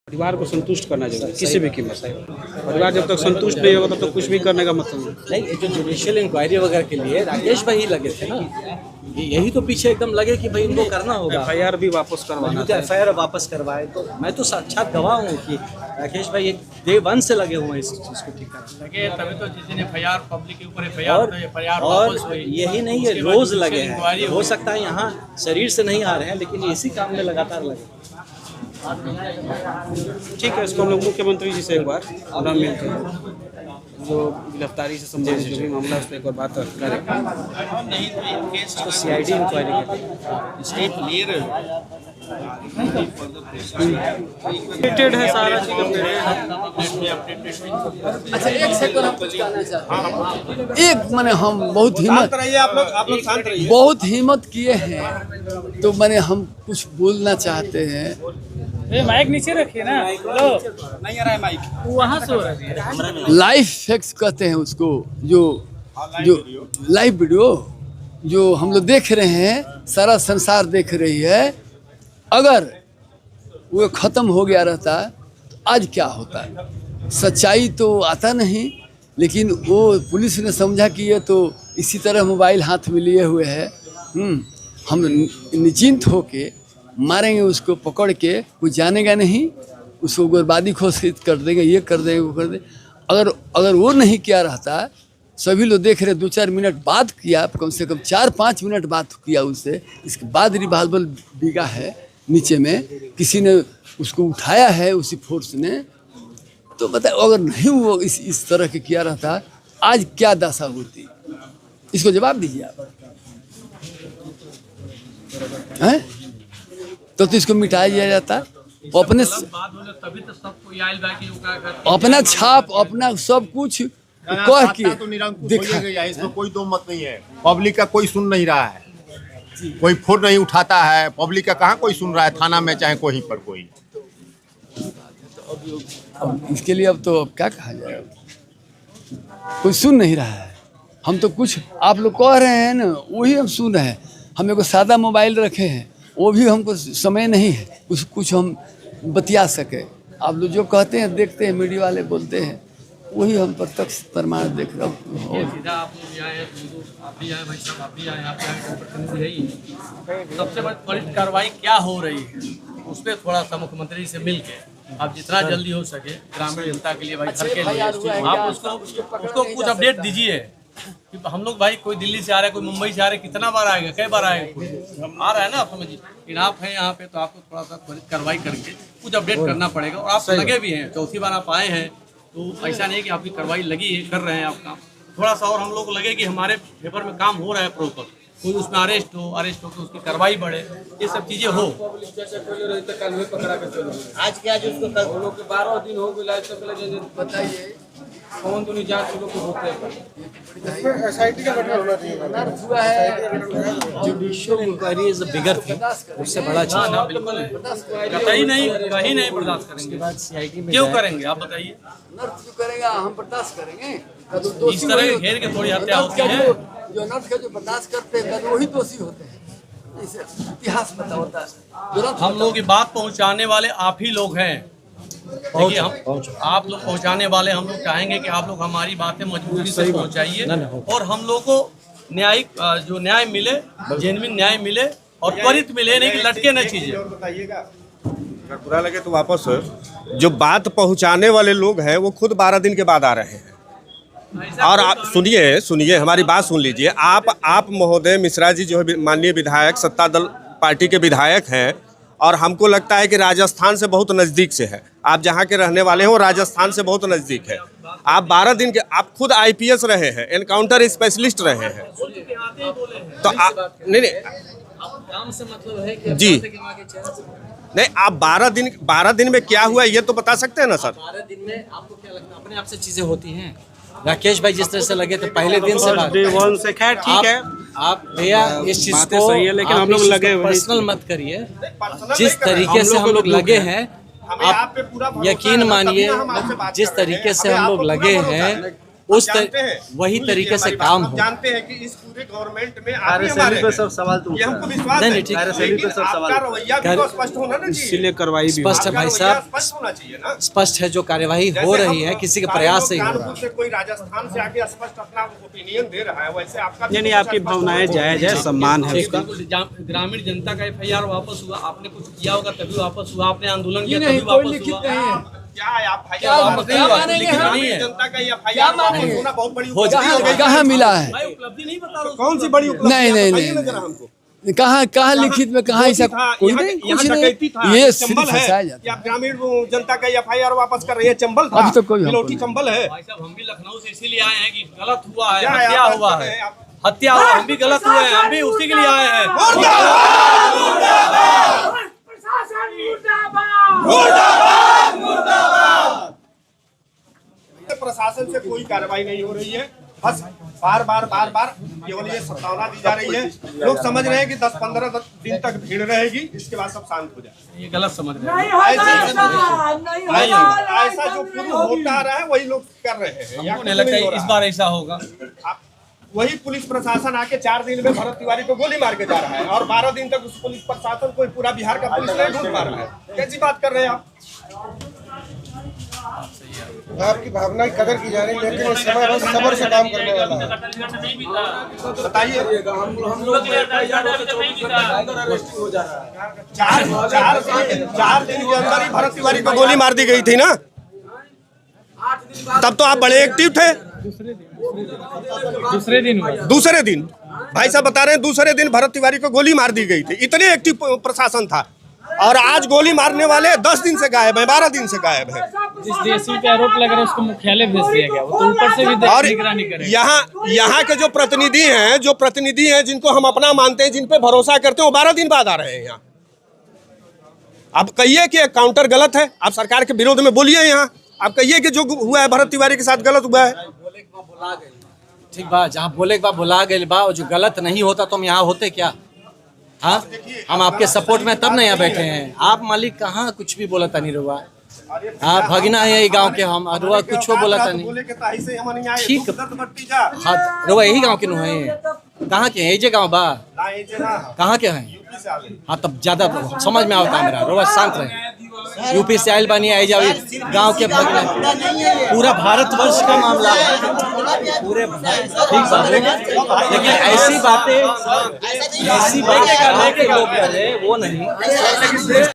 परिवार को संतुष्ट करना जरूरी है किसी भी कीमत से। परिवार जब तक संतुष्ट नहीं होगा तब तक कुछ भी करने का मतलब नहीं। जो जुडिशियल इंक्वायरी वगैरह के लिए राकेश भाई लगे थे ना, यही तो पीछे एकदम लगे कि भाई इनको करना होगा। FIR भी वापस करवाना तो FIR वापस करवाए। तो मैं तो साक्षात गवाह हूँ कि राकेश भाई एक डे 1 से लगे हुए हैं इस चीज़ को ठीक करने लगे, तभी तो जिस दिन FIR पब्लिक के ऊपर FIR और वापस हुई। यही नहीं है, रोज लगे हैं। हो सकता है यहाँ शरीर से नहीं आ रहे हैं, लेकिन इसी काम में लगातार लगे। ठीक है, इसको हम लोग मुख्यमंत्री जी से एक बार ना मिलते हैं, जो गिरफ्तारी से संबंधित जो भी मामला है उस पर एक बार बात करें। नहीं तो ये केस तो CID इंक्वायरी करते स्टेप ले रहे हो। अपडेटेड है सारा चीज अच्छा एक सेकंड हम कुछ कहना चाहते हैं। एक मैंने हम बहुत हिम्मत आप लोग शांत रहिए। बहुत हिम्मत किए हैं, तो मैंने हम कुछ बोलना चाहते हैं। माइक नीचे रखिए ना। हेलो, नहीं आ रहा है माइक, वहाँ से हो रहा है। लाइव फैक्ट्स कहते हैं उसको, जो लाइव वीडियो जो हम लोग देख रहे हैं, सारा संसार देख रही है। अगर वो खत्म हो गया रहता आज क्या होता है? सच्चाई तो आता नहीं, लेकिन वो पुलिस ने समझा कि ये तो इसी तरह मोबाइल हाथ में लिए हुए है, हम निश्चिंत होके मारेंगे उसको, पकड़ के कुछ जानेगा नहीं, उसको उग्रवादी घोषित कर देंगे, ये कर देंगे, वो कर देंगे। अगर वो नहीं किया रहता, सभी लोग देख रहे 2-4 मिनट बात किया, कम से कम 4-5 मिनट बात किया उससे, इसके बाद रिवाल्वर बिगा है नीचे में, किसी ने उसको उठाया है उसी फोर्स ने। तो बताओ, अगर नहीं वो इस तरह के किया रहता, आज क्या दशा होती? इसको जवाब दीजिए आप। हैं? तो इसको मिटाया दिया जाता, अपने अपना छाप, अपना सब कुछ कह के दिखा गया है। इसमें कोई दो मत नहीं है। पब्लिक का कोई सुन नहीं रहा है, कोई फोन नहीं उठाता है। पब्लिक का कहाँ कोई सुन रहा है, थाना में चाहे कोई पर कोई। अब इसके लिए अब तो अब क्या कहा जाए, कोई सुन नहीं रहा है। हम तो कुछ आप लोग कह रहे हैं ना, वही हम सुन रहे हैं। हम एक सादा मोबाइल रखे हैं, वो भी हमको समय नहीं है कुछ हम बतिया सके। आप लोग जो कहते हैं, देखते हैं, मीडिया वाले बोलते हैं, वही हम प्रत्यक्ष प्रमाण देख रहे हैं। सीधा आप लोग भी आए, आप भी आए, भाई साहब आप भी आए, आप प्रतिनिधि है ही। सबसे बड़ी कार्रवाई क्या हो रही है उस पर थोड़ा सा मुख्यमंत्री से मिल के आप जितना जल्दी हो सके ग्रामीण जनता के लिए, भाई घर के लिए आप उसको कुछ अपडेट दीजिए कि हम लोग भाई कोई दिल्ली से आ रहे हैं, कोई मुंबई से आ रहे हैं, कितना बार आएगा, कई बार आएगा, आ रहा है ना, आप समझिए। लेकिन आप हैं यहाँ पे, तो आपको थोड़ा सा त्वरित कार्रवाई करके कुछ अपडेट करना पड़ेगा। और आप लगे भी हैं, चौथी बार आप आए हैं, तो ऐसा नहीं कि आपकी कार्रवाई लगी है, कर रहे हैं आप काम। थोड़ा सा और हम लोग को लगे कि हमारे पेपर में काम हो रहा है प्रॉपर, कोई उसमें अरेस्ट हो तो उसकी कार्रवाई बढ़े, ये सब चीज़ें हो। आज क्या जो उसको कल 12 दिन हो गए, बताइए कौन तो नहीं जांच लोग होते हैं। SIT का गठन होना चाहिए। Judicial inquiry is a bigger thing, उससे बड़ा चीज ना बिल्कुल कहीं नहीं बर्दाश्त करेंगे। क्यों करेंगे आप बताइए? नर्थ जो करेगा हम बर्दाश्त करेंगे। इस तरह के घेर के थोड़ी हत्या होती है। जो नर्थ का जो बर्दाश्त करते हैं वही दोषी होते हैं। इसे इतिहास पता होता है। हम लोग की बात पहुंचाने वाले आप ही लोग हैं। देखिए, हम आप लोग पहुंचाने वाले, हम लोग चाहेंगे कि आप लोग हमारी बातें मजबूती से पहुंचाइए और हम लोग को न्यायिक जो न्याय मिले, जेन्युइन न्याय मिले और त्वरित मिले, नहीं कि लटके न चीजें। अगर बुरा लगे तो वापस, जो बात पहुंचाने वाले लोग हैं वो खुद 12 दिन के बाद आ रहे हैं। और आप सुनिए हमारी बात सुन लीजिए। आप महोदय मिश्रा जी जो है माननीय विधायक, सत्ता दल पार्टी के विधायक हैं, और हमको लगता है कि राजस्थान से बहुत नज़दीक से है। आप जहाँ के रहने वाले हैं वो राजस्थान से बहुत नज़दीक है। आप 12 दिन के, आप खुद IPS रहे हैं, एनकाउंटर स्पेशलिस्ट रहे हैं, तो आप नहीं काम से मतलब है कि जी नहीं, आप 12 दिन में क्या हुआ ये तो बता सकते हैं ना सर? 12 दिन में आपको क्या लगता है अपने आप से चीजें होती हैं? राकेश भाई जिस तरह से लगे थे पहले दिन से, डे 1 से, खैर ठीक है, आप भैया इस चीज को सही है, लेकिन हम लोग लगे पर्सनल मत करिए। जिस तरीके से हम लोग लगे हैं, आप यकीन मानिए, जिस तरीके से हम लोग लगे हैं, उस जानते हैं, वही सुन लीजिए तरीके से हमारी बात, काम हम हो। जानते हैं कि इस पूरे गवर्नमेंट में आप ही कार्यशैली हमारे पे हैं। सब सवाल तो ये उठा हमको है। विश्वास नहीं, है, नहीं, ठीक है। लेकिन कार्यशैली पे सब आपका सवाल रवैया भी कार्य- तो स्पष्ट होना ना चाहिए। इसीलिए कार्रवाई भी स्पष्ट है आपका भाई रवैया साहब, स्पष्ट होना चाहिए ना। स्पष्ट है जो कार्यवाही हो रही है किसी के प्रयास से ही हो रहा कानपुर है। से कोई राजस्थान से आके स्पष्ट अपना ओपिनियन दे रहा है, वैसे आपका नहीं, आपकी भावनाएं जायज है, सम्मान है उसका। ग्रामीण जनता का FIR वापस हुआ, आपने कुछ किया होगा तभी वापस हुआ, आपने आंदोलन किया नहीं, तभी कोई वापस लिखित हुआ। नहीं है। क्या है आप क्या मानेंगे हम? ग्रामीण जनता का FIR वापस होना बहुत बड़ी उपलब्धि हो गई। कहाँ मिला है? भाई उपलब्धि नहीं बता दो। कौन सी बड़ी उपलब्धि नहीं, है? नहीं, बताइए ना नहीं, जरा हमको। कहाँ लिखित में कहाँ ऐसा कोई यहाँ- नहीं, यहाँ कुछ डकैती था, नहीं, ये चंबल सिर्फ है फंसाया जाता कि आप ग्रामीण जनता का FIR वापस कर रही है, चंबल था, अभी तो कोई हमको बिलोटी नहीं। चंबल है। भाई साहब हम भी लखनऊ से इसीलिए आए हैं कि गलत हुआ है, क्या है, हत्या आप हुआ बात कर है, रहे हैं, आप- हत्या हुआ, हम भी गलत हुए हैं, हम भी उसी के लिए आए हैं। प्रशासन से कोई कार्रवाई नहीं हो रही है, बस बार बार केवल ये सतावना दी जा रही है। लोग समझ रहे हैं कि 10-15 दिन तक भीड़ रहेगी, इसके बाद सब शांत हो जाए। ये गलत समझ रहे हैं। ऐसा जो पूर्व होता आ रहा है वही लोग कर रहे हैं, या हमको कुछ नहीं लगता नहीं हो इस रहा बार ऐसा होगा। आप- वही पुलिस प्रशासन आके 4 दिन में भरत तिवारी को गोली मार के जा रहा है, और 12 दिन तक उस पुलिस प्रशासन को पूरा बिहार का पुलिस ने ढूंढ मार रहा है। कैसी बात कर रहे हैं आप? आपकी भावना की कदर की जा रही है, लेकिन इस समय बस सब्र से काम करने वाला है। बताइए। हम लोग हो जा रहा है। 4 दिन के अंदर ही भरत तिवारी को गोली मार दी गई थी ना, तब तो आप बड़े एक्टिव थे। दूसरे दिन भाई साहब बता रहे हैं, दूसरे दिन भरत तिवारी को गोली मार दी गई थी, इतने एक्टिव प्रशासन था। और आज गोली मारने वाले 10 दिन से गायब है, 12 दिन से गायब है। जिस DSP पे आरोप लग रहा है उसको मुख्यालय भेज दिया गया, वो तो ऊपर से भी और निगरानी करेगा। यहाँ के जो प्रतिनिधि हैं जिनको हम अपना मानते हैं, जिन पे भरोसा करते हैं, वो 12 दिन बाद आ रहे हैं यहाँ। आप कहिए कि काउंटर गलत है, आप सरकार के विरोध में बोलिए यहाँ। आप कहिए कि जो हुआ है भरत तिवारी के साथ गलत हुआ है। ठीक बा, जहाँ बोले के बाद बुला गए बा, और जो गलत नहीं होता तो हम यहाँ होते क्या? हाँ, हम आपके सपोर्ट में तब नहीं यहाँ बैठे हैं। आप मालिक कहाँ कुछ भी बोला था नहीं रुआ। हाँ, भगना है ये गांव के हम, रुआ कुछ बोला था नहीं। ठीक। हाँ, रुआ यही गांव के नु है। कहाँ के हैं? ये गाँव बा कहाँ के हैं? हाँ, तब ज्यादा समझ में आता मेरा। रुआ शांत रहे। यूपी से आयल बानी आई जाओ, गांव के भगना, पूरा भारतवर्ष का मामला है, पूरे ठीक बात है। लेकिन ऐसी बातें गाँव के लोग करे वो नहीं।